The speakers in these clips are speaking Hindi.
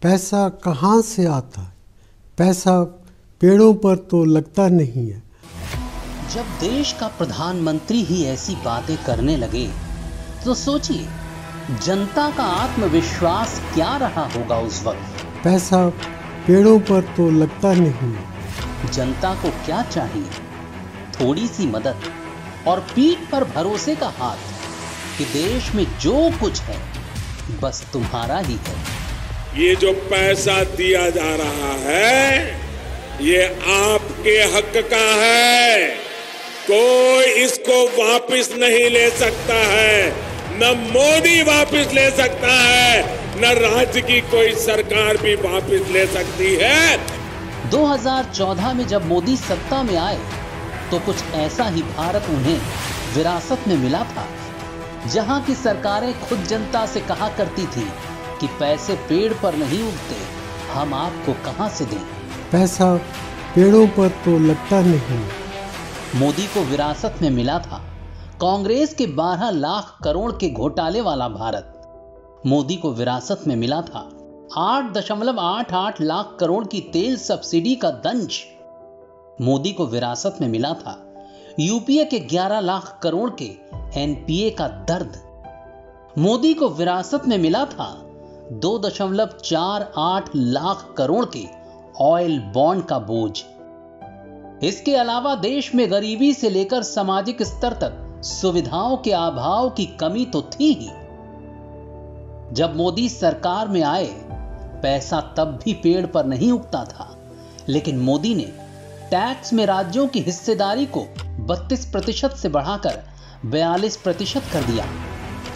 पैसा कहाँ से आता है? पैसा पेड़ों पर तो लगता नहीं है। जब देश का प्रधानमंत्री ही ऐसी बातें करने लगे तो सोचिए जनता का आत्मविश्वास क्या रहा होगा उस वक्त। पैसा पेड़ों पर तो लगता नहीं है। जनता को क्या चाहिए? थोड़ी सी मदद और पीठ पर भरोसे का हाथ कि देश में जो कुछ है बस तुम्हारा ही है। ये जो पैसा दिया जा रहा है ये आपके हक का है, कोई इसको वापस नहीं ले सकता है, न मोदी वापस ले सकता है, न राज्य की कोई सरकार भी वापस ले सकती है। 2014 में जब मोदी सत्ता में आए तो कुछ ऐसा ही भारत उन्हें विरासत में मिला था, जहां की सरकारें खुद जनता से कहा करती थी कि पैसे पेड़ पर नहीं उगते, हम आपको कहां से दें। पैसा पेड़ों पर तो लगता नहीं। मोदी को विरासत में मिला था कांग्रेस के 12 लाख करोड़ के घोटाले वाला भारत। मोदी को विरासत में मिला था 8.88 लाख करोड़ की तेल सब्सिडी का दंश। मोदी को विरासत में मिला था यूपीए के 11 लाख करोड़ के एनपीए का दर्द। मोदी को विरासत में मिला था 2.48 लाख करोड़ के ऑयल बॉन्ड का बोझ। इसके अलावा देश में गरीबी से लेकर सामाजिक स्तर तक सुविधाओं के अभाव की कमी तो थी ही। जब मोदी सरकार में आए पैसा तब भी पेड़ पर नहीं उगता था, लेकिन मोदी ने टैक्स में राज्यों की हिस्सेदारी को 32% से बढ़ाकर 42% कर दिया।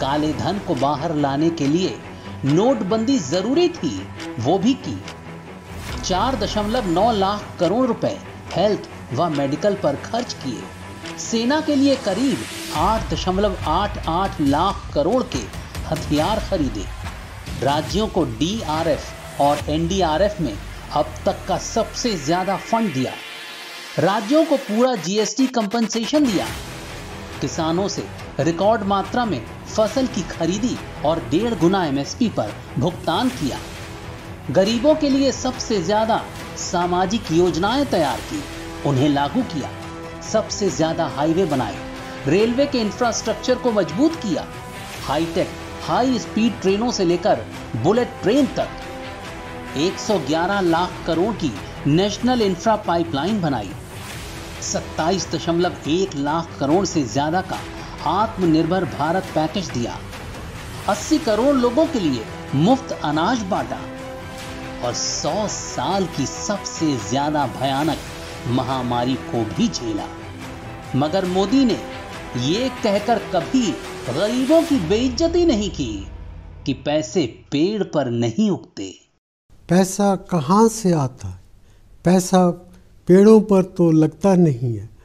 काले धन को बाहर लाने के लिए नोटबंदी जरूरी थी, वो भी की। 4.9 लाख करोड़ रुपए हेल्थ व मेडिकल पर खर्च किए। सेना के लिए करीब 8.88 लाख करोड़ के हथियार खरीदे। राज्यों को डीआरएफ और एनडीआरएफ में अब तक का सबसे ज्यादा फंड दिया। राज्यों को पूरा जीएसटी कंपनसेशन दिया। किसानों से रिकॉर्ड मात्रा में फसल की खरीदी और 1.5 गुना एमएसपी पर भुगतान किया। गरीबों के लिए सबसे ज्यादा सामाजिक योजनाएं तैयार की, उन्हें लागू किया। सबसे ज्यादा हाईवे बनाए, रेलवे के इंफ्रास्ट्रक्चर को मजबूत किया। हाईटेक हाई स्पीड ट्रेनों से लेकर बुलेट ट्रेन तक 111 लाख करोड़ की नेशनल इंफ्रा पाइपलाइन बनाई। 27.1 लाख करोड़ से ज्यादा का आत्मनिर्भर भारत पैकेज दिया। 80 करोड़ लोगों के लिए मुफ्त अनाज बांटा और 100 साल की सबसे ज्यादा भयानक महामारी को भी झेला। मगर मोदी ने ये कहकर कभी गरीबों की बेइज्जती नहीं की कि पैसे पेड़ पर नहीं उगते। पैसा कहाँ से आता है? पैसा पेड़ों पर तो लगता नहीं है।